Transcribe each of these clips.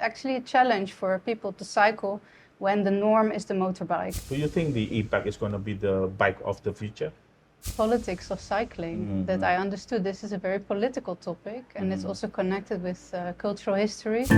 actually a challenge for people to cycle when the norm is the motorbike. Do you think the e-bike is going to be the bike of the future? Politics of cycling, that I understood this is a very political topic, and it's also connected with cultural history.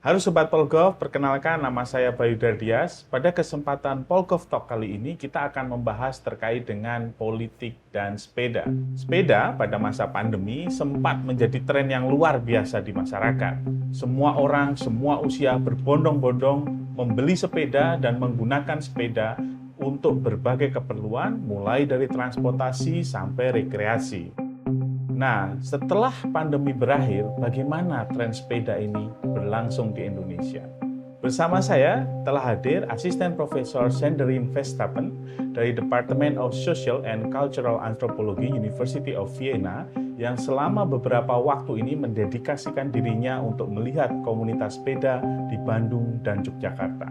Halo Sobat PolGov, perkenalkan nama saya Bayu Dardias. Pada kesempatan PolGov Talk kali ini, kita akan membahas terkait dengan politik dan sepeda. Sepeda pada masa pandemi sempat menjadi tren yang luar biasa di masyarakat. Semua orang, semua usia berbondong-bondong membeli sepeda dan menggunakan sepeda untuk berbagai keperluan, mulai dari transportasi sampai rekreasi. Nah, setelah pandemi berakhir, bagaimana tren sepeda ini berlangsung di Indonesia? Bersama saya telah hadir Asisten Profesor Sanderien Verstappen dari Department of Social and Cultural Anthropology University of Vienna yang selama beberapa waktu ini mendedikasikan dirinya untuk melihat komunitas sepeda di Bandung dan Yogyakarta.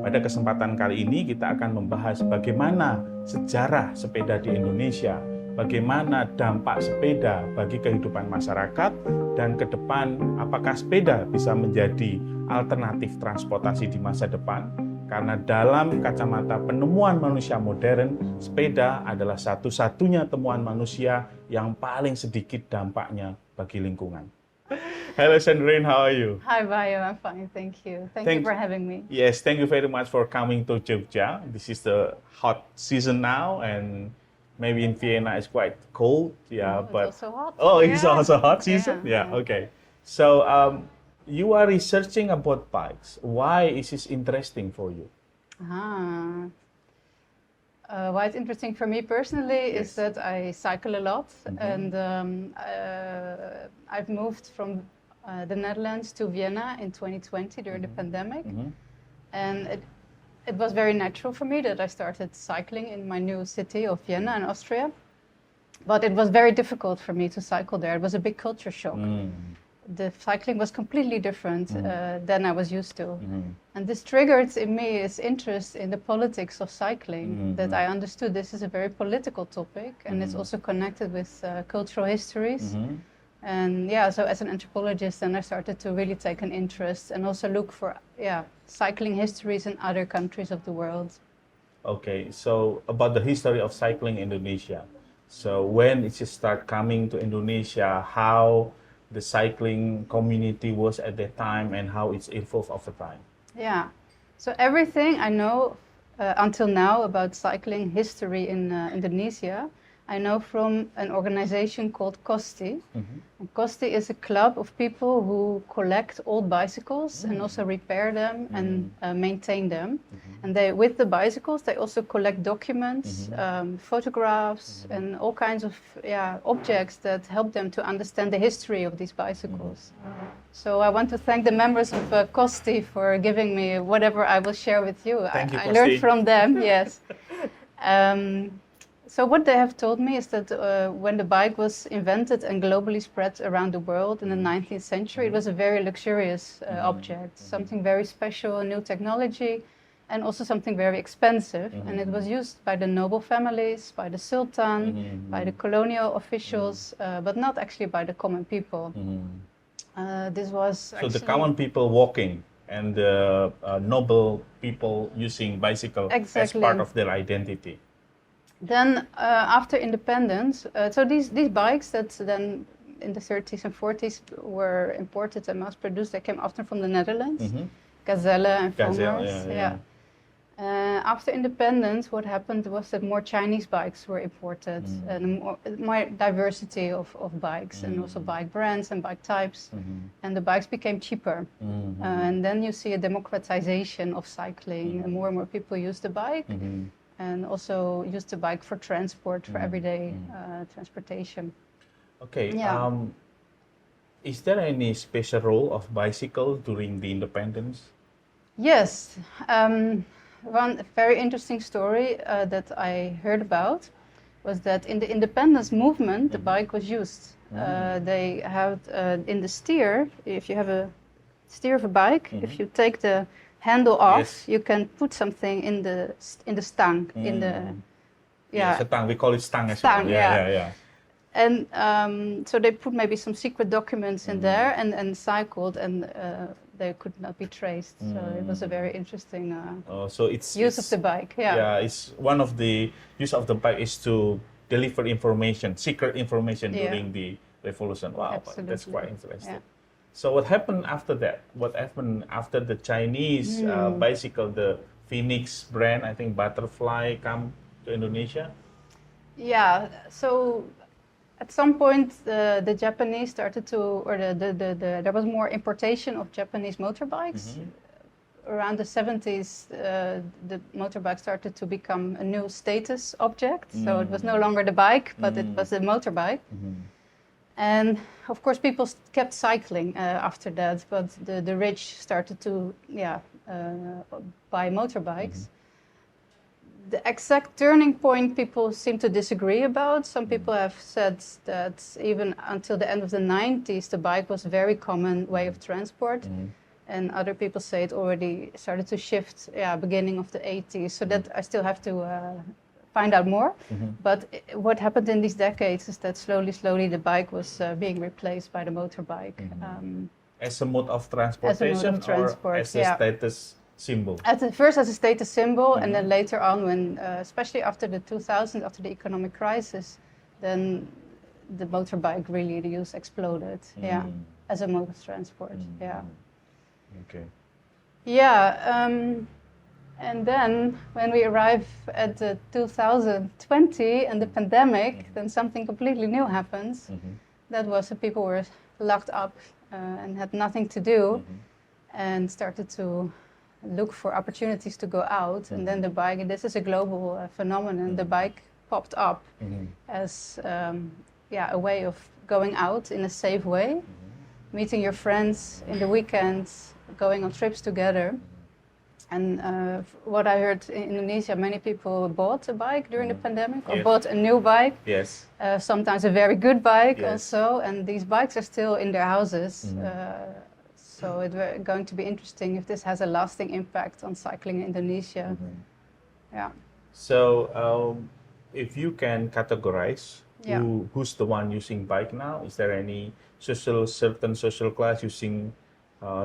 Pada kesempatan kali ini kita akan membahas bagaimana sejarah sepeda di Indonesia, bagaimana dampak sepeda bagi kehidupan masyarakat, dan ke depan apakah sepeda bisa menjadi alternatif transportasi di masa depan? Karena dalam kacamata penemuan manusia modern, sepeda adalah satu-satunya temuan manusia yang paling sedikit dampaknya bagi lingkungan. Hello Sanderien, how are you? Hi Bayo, I'm fine, thank you. Thank you for having me. Yes, thank you very much for coming to Jogja. This is the hot season now, and maybe in Vienna it's quite cold, but it's also hot. Oh, it's also hot season. Yeah. Okay. So you are researching about bikes. Why is this interesting for you? Why it's interesting for me personally is that I cycle a lot, and I've moved from the Netherlands to Vienna in 2020 during the pandemic, and it was very natural for me that I started cycling in my new city of Vienna in Austria. But it was very difficult for me to cycle there. It was a big culture shock. The cycling was completely different than I was used to. And this triggered in me this interest in the politics of cycling, that I understood this is a very political topic, and it's also connected with cultural histories. And so as an anthropologist, then I started to really take an interest and also look for cycling histories in other countries of the world. Okay, so about the history of cycling in Indonesia. So when it start coming to Indonesia, how the cycling community was at that time and how it's evolved over time? Yeah, so everything I know until now about cycling history in Indonesia, I know from an organization called KOSTI. And KOSTI is a club of people who collect old bicycles and also repair them and maintain them. And they, with the bicycles, they also collect documents, photographs, and all kinds of objects that help them to understand the history of these bicycles. So I want to thank the members of KOSTI for giving me whatever I will share with you. Thank you, I learned from them, yes. So what they have told me is that when the bike was invented and globally spread around the world in the 19th century, it was a very luxurious object, something very special, new technology, and also something very expensive. And it was used by the noble families, by the Sultan, by the colonial officials, but not actually by the common people. This was so the common people walking and the noble people using bicycle as part of their identity. Then after independence, so these bikes that then in the 30s and 40s were imported and mass produced, they came often from the Netherlands, Gazelle and Vomers. After independence, what happened was that more Chinese bikes were imported and more diversity of bikes and also bike brands and bike types, and the bikes became cheaper. And then you see a democratization of cycling, and more people use the bike. And also use the bike for transport, for everyday transportation. Okay. Is there any special role of bicycle during the independence? Yes. One very interesting story that I heard about was that in the independence movement, the bike was used They have in the steer, if you have a steer of a bike, if you take the handle off, you can put something in the stang, in the stang. We call it stang as well. Yeah. And so they put maybe some secret documents in there and cycled, and they could not be traced. So it was a very interesting use of the bike. Yeah, it's one of the use of the bike is to deliver information, secret information during the revolution. Wow, absolutely. That's quite interesting. Yeah. So what happened after that? What happened after the Chinese bicycle, the Phoenix brand, I think Butterfly, come to Indonesia? Yeah, so at some point the Japanese started to, or there was more importation of Japanese motorbikes. Around the 70s, the motorbike started to become a new status object. So it was no longer the bike, but it was the motorbike. And of course, people kept cycling after that, but the rich started to buy motorbikes. The exact turning point people seem to disagree about. Some people have said that even until the end of the 90s, the bike was a very common way of transport. And other people say it already started to shift, beginning of the 80s. So that I still have to find out more. But what happened in these decades is that slowly the bike was being replaced by the motorbike. As a mode of transportation or as a status symbol? First as a status symbol, and then later on when, especially after the 2000s, after the economic crisis, then the motorbike really, the use exploded, as a mode of transport, Okay. Yeah, and then when we arrive at 2020 and the pandemic, then something completely new happens. That was that people were locked up and had nothing to do and started to look for opportunities to go out. And then the bike, this is a global phenomenon, the bike popped up as a way of going out in a safe way, meeting your friends in the weekends, going on trips together. And what I heard in Indonesia, many people bought a bike during the pandemic or bought a new bike. Yes. Sometimes a very good bike also. And these bikes are still in their houses. So it's going to be interesting if this has a lasting impact on cycling in Indonesia. Yeah. So if you can categorize who's the one using bike now, is there any certain social class using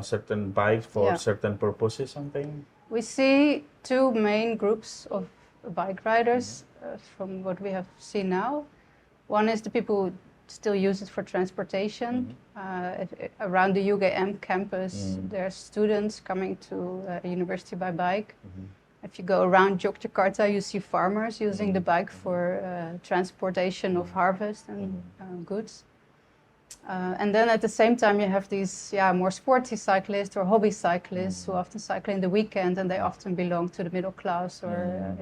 certain bikes for certain purposes, something? We see two main groups of bike riders from what we have seen now. One is the people who still use it for transportation. Around the UGM campus, there are students coming to university by bike. If you go around Yogyakarta, you see farmers using the bike for transportation of harvest and goods. And then at the same time, you have these more sporty cyclists or hobby cyclists who often cycle in the weekend, and they often belong to the middle class or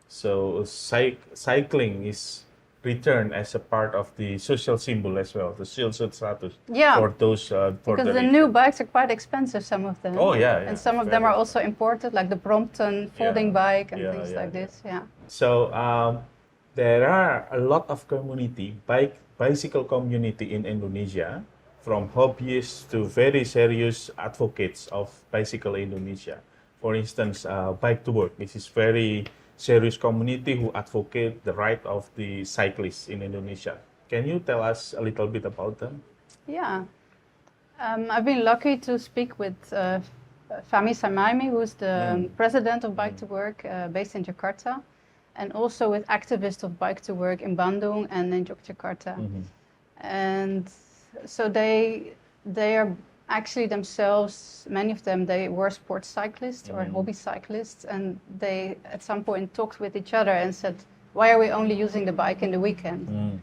So cycling is returned as a part of the social symbol as well, the social status for those because the new bikes are quite expensive, some of them. And some of them are also imported, like the Brompton folding bike and things like this. So there are a lot of bicycle community in Indonesia, from hobbyists to very serious advocates of bicycle Indonesia. For instance, Bike to Work. This is very serious community who advocate the right of the cyclists in Indonesia. Can you tell us a little bit about them? Yeah, I've been lucky to speak with Fahmi Samaimi, who's the president of Bike to Work, based in Jakarta, and also with activists of Bike to Work in Bandung and in Yogyakarta. And so they are actually themselves, many of them, they were sports cyclists or hobby cyclists, and they at some point talked with each other and said, why are we only using the bike in the weekend?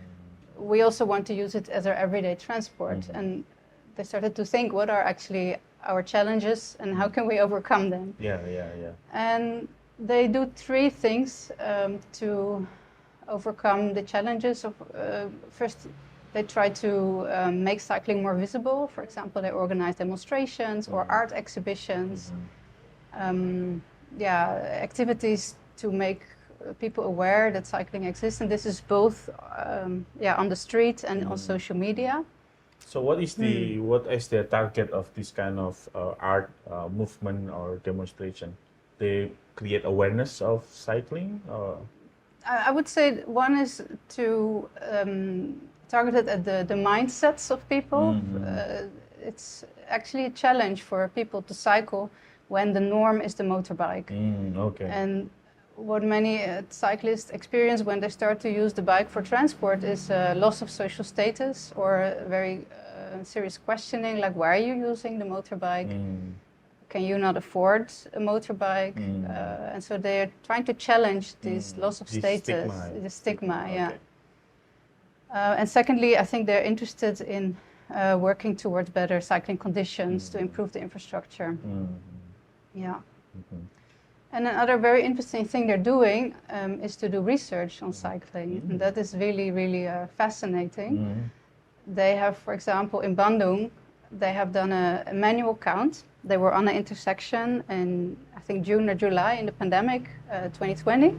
We also want to use it as our everyday transport. And they started to think, what are actually our challenges and how can we overcome them? And they do three things to overcome the challenges of, first, they try to make cycling more visible. For example, they organize demonstrations or art exhibitions. Activities to make people aware that cycling exists, and this is both on the street and on social media. So what is the target of this kind of art movement or demonstration? They create awareness of cycling? Or? I would say one is to target it at the mindsets of people. It's actually a challenge for people to cycle when the norm is the motorbike. Okay. And what many cyclists experience when they start to use the bike for transport is loss of social status, or very serious questioning, like, why are you using the motorbike? Can you not afford a motorbike? And so they're trying to challenge this loss of status, the stigma. Okay. And secondly, I think they're interested in working towards better cycling conditions to improve the infrastructure. And another very interesting thing they're doing is to do research on cycling. And that is really, really fascinating. They have, for example, in Bandung, they have done a manual count. They were on an intersection in, I think, June or July in the pandemic, 2020.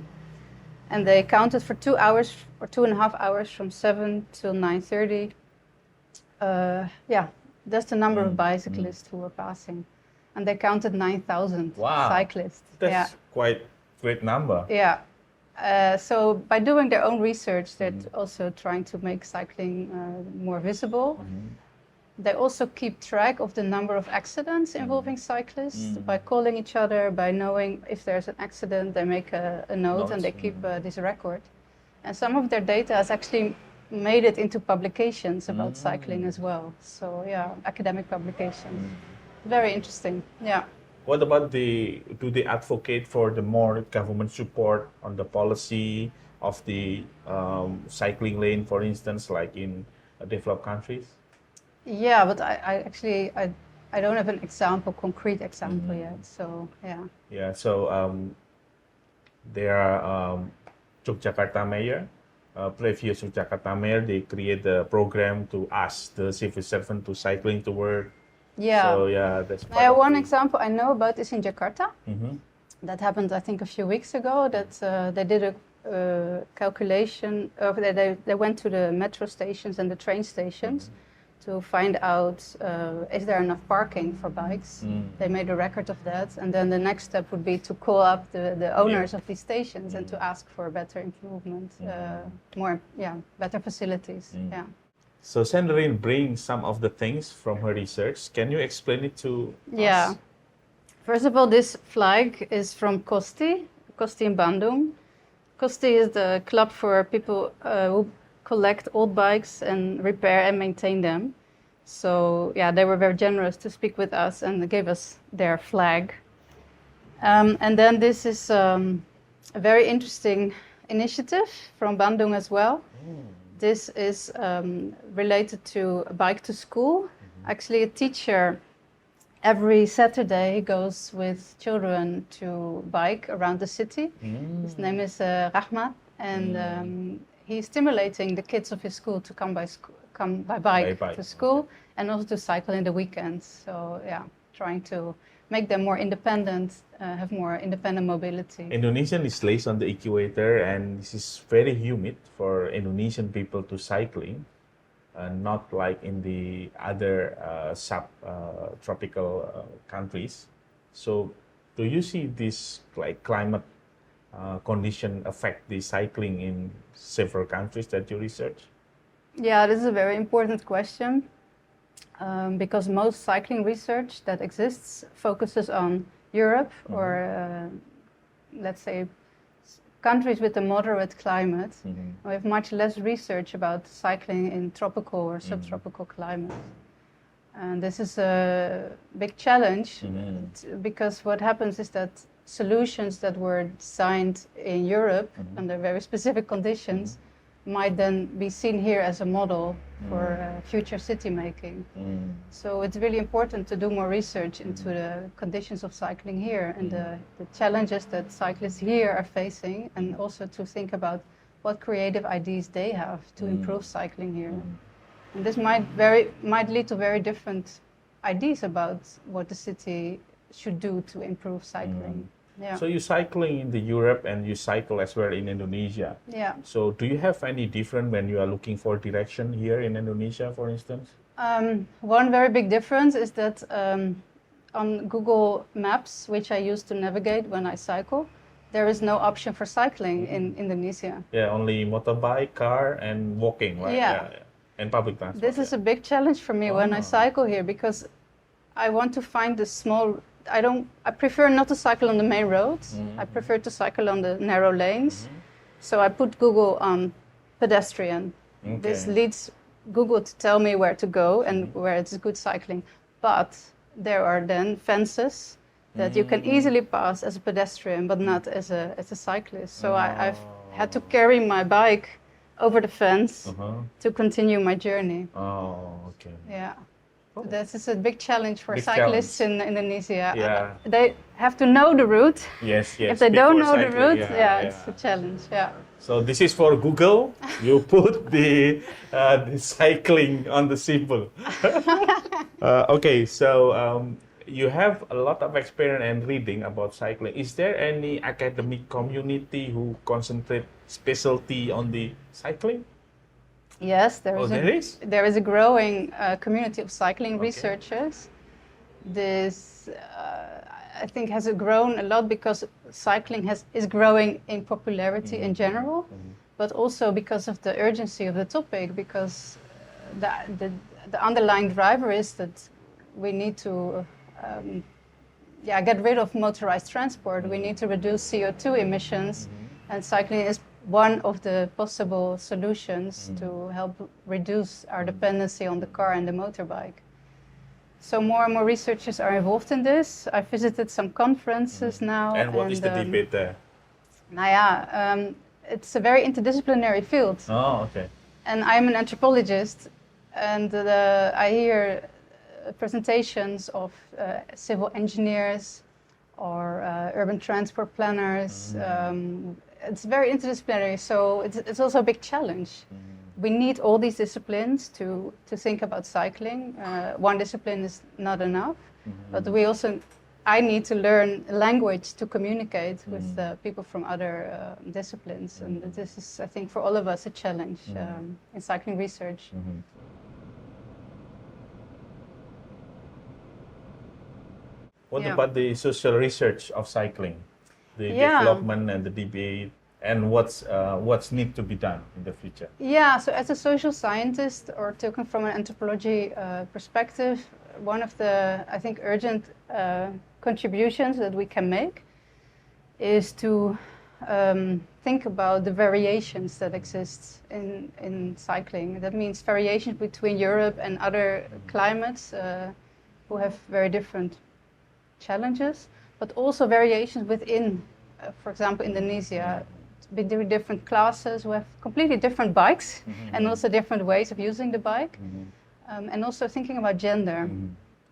And they counted for 2 hours or 2.5 hours from 7 till 9:30. That's the number of bicyclists who were passing. And they counted 9,000 cyclists. That's quite great number. Yeah. So by doing their own research, they're also trying to make cycling more visible. They also keep track of the number of accidents involving cyclists by calling each other, by knowing if there's an accident, they make a note and they keep this record. And some of their data has actually made it into publications about cycling as well. So academic publications. Very interesting, What about do they advocate for the more government support on the policy of the cycling lane, for instance, like in developed countries? Yeah, but I don't have an example, concrete example yet. So Yeah. So there are Yogyakarta mayor, previous Yogyakarta mayor. They create a program to ask the civil servant to cycling to work. Yeah. So that's part one example I know about is in Jakarta. That happened, I think, a few weeks ago. That they did a calculation. They went to the metro stations and the train stations to find out is there enough parking for bikes. They made a record of that, and then the next step would be to call up the owners of these stations and to ask for better improvement, better facilities. So Sanderien brings some of the things from her research. Can you explain it to us? First of all, this flag is from Kosti in Bandung. Kosti is the club for people who collect old bikes and repair and maintain them. So they were very generous to speak with us and gave us their flag. And then this is a very interesting initiative from Bandung as well. This is related to Bike to School. Actually, a teacher every Saturday goes with children to bike around the city. His name is Ramah, and he's stimulating the kids of his school to come by bike to school and also to cycle in the weekends. So trying to make them more independent, have more independent mobility. Indonesia is placed on the equator, and this is very humid for Indonesian people to cycling, not like in the other subtropical countries. So, do you see this climate condition affect the cycling in several countries that you research? Yeah, this is a very important question. Because most cycling research that exists focuses on Europe or, let's say, countries with a moderate climate. We have much less research about cycling in tropical or subtropical climates. And this is a big challenge because what happens is that solutions that were designed in Europe under very specific conditions might then be seen here as a model for future city making. So it's really important to do more research into the conditions of cycling here and the challenges that cyclists here are facing, and also to think about what creative ideas they have to improve cycling here. And this might lead to very different ideas about what the city should do to improve cycling. Yeah. So you're cycling in the Europe and you cycle as well in Indonesia. Yeah. So do you have any different when you are looking for direction here in Indonesia, for instance? One very big difference is that on Google Maps, which I use to navigate when I cycle, there is no option for cycling in Indonesia. Yeah, only motorbike, car, and walking, right? Yeah. And public transport. This is a big challenge for me when I cycle here, because I want to find the small. I prefer not to cycle on the main roads. I prefer to cycle on the narrow lanes. So I put Google on pedestrian. Okay. This leads Google to tell me where to go and where it's good cycling. But there are then fences that you can easily pass as a pedestrian, but not as a cyclist. So I've had to carry my bike over the fence to continue my journey. Oh, okay. Yeah. This is a big challenge for Big cyclists in Indonesia. Yeah. They have to know the route. Yes, yes. If they don't know Before the route, cycling, it's a challenge. Yeah. So this is for Google. You put the cycling on the symbol. Okay, so you have a lot of experience and reading about cycling. Is there any academic community who concentrate specialty on the cycling? Yes, there is a growing community of cycling researchers. This, I think, has grown a lot because cycling is growing in popularity in general, but also because of the urgency of the topic, because the underlying driver is that we need to get rid of motorized transport. We need to reduce CO2 emissions, and cycling is one of the possible solutions to help reduce our dependency on the car and the motorbike. So more and more researchers are involved in this. I visited some conferences now. And what is the debate there? It's a very interdisciplinary field. Oh, okay. And I'm an anthropologist, and I hear presentations of civil engineers or urban transport planners. It's very interdisciplinary, so it's also a big challenge. We need all these disciplines to think about cycling. One discipline is not enough, but I need to learn language to communicate with people from other disciplines, and this is, I think, for all of us a challenge in cycling research. What about the social research of cycling? The development and the debate, and what's need to be done in the future? Yeah, so as a social scientist, or taken from an anthropology perspective, one of the, I think, urgent contributions that we can make is to think about the variations that exist in cycling. That means variations between Europe and other climates who have very different challenges, but also variations within, for example, Indonesia, between different classes who have completely different bikes and also different ways of using the bike, and also thinking about gender.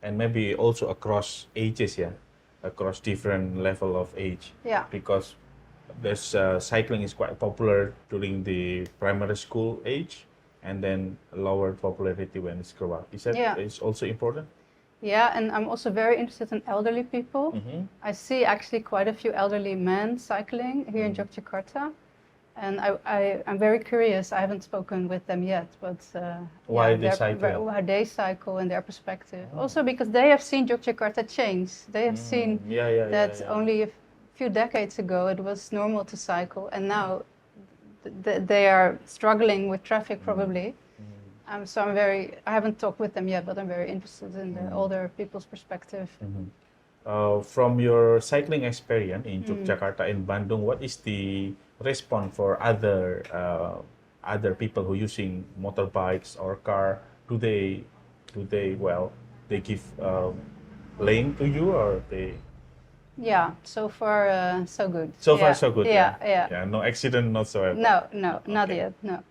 And maybe also across ages, across different level of age. Yeah. Because there's cycling is quite popular during the primary school age, and then lower popularity when it's grow up. Is that is also important? Yeah, and I'm also very interested in elderly people. I see actually quite a few elderly men cycling here in Yogyakarta, and I'm very curious. I haven't spoken with them yet, but why they cycle? How they cycle and their perspective. Also because they have seen Yogyakarta change. They have seen that only a few decades ago it was normal to cycle, and now they are struggling with traffic probably. So I haven't talked with them yet, but I'm very interested in the older people's perspective. From your cycling experience in Yogyakarta and Bandung, what is the response for other people who using motorbikes or car? Do they give lane to you, or they? Yeah, so far so good. So far so good. Yeah. No accident whatsoever. No, not yet. No.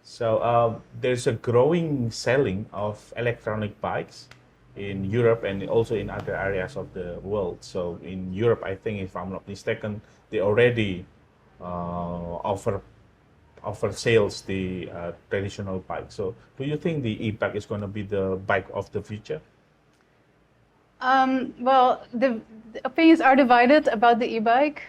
So there's a growing selling of electronic bikes in Europe and also in other areas of the world. So in Europe, I think, if I'm not mistaken, they already offer sales the traditional bike. So do you think the e-bike is going to be the bike of the future? Well, the opinions are divided about the e-bike.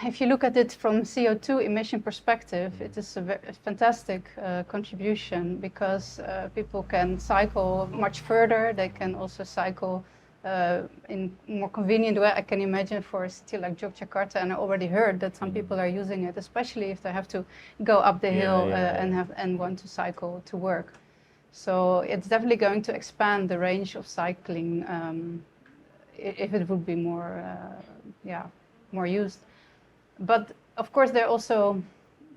If you look at it from CO2 emission perspective, it is a fantastic contribution because people can cycle much further. They can also cycle in more convenient way. I can imagine for a city like Yogyakarta, and I already heard that some people are using it, especially if they have to go up the hill and want to cycle to work. So it's definitely going to expand the range of cycling if it would be more used. But of course, there are also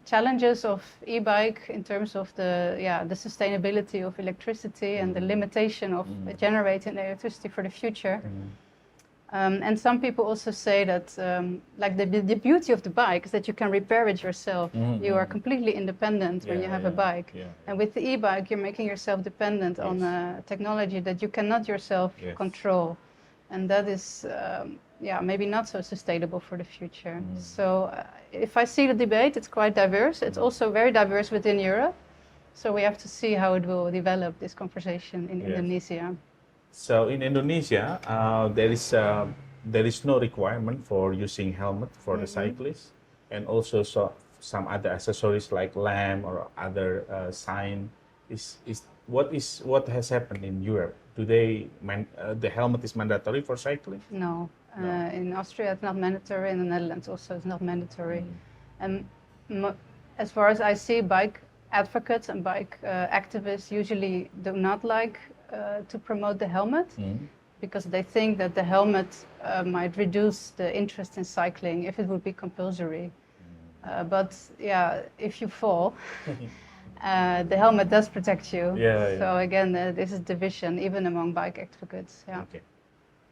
challenges of e-bike in terms of the sustainability of electricity and the limitation of generating electricity for the future. And some people also say that like the beauty of the bike is that you can repair it yourself. You are completely independent when you have a bike. And with the e-bike, you're making yourself dependent on technology that you cannot yourself control. And that is maybe not so sustainable for the future. So if I see the debate, it's quite diverse. It's also very diverse within Europe. So we have to see how it will develop, this conversation in Indonesia. So in Indonesia, there is no requirement for using helmet for the cyclists, and also some other accessories like lamp or other sign. What has happened in Europe? Do they the helmet is mandatory for cycling? No. In Austria it's not mandatory. In the Netherlands also it's not mandatory. And as far as I see, bike advocates and bike activists usually do not like to promote the helmet because they think that the helmet might reduce the interest in cycling if it would be compulsory. But if you fall, the helmet does protect you. So again, this is division even among bike advocates.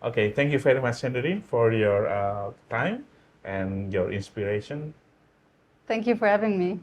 Okay. Thank you very much, Sanderien, for your time and your inspiration. Thank you for having me.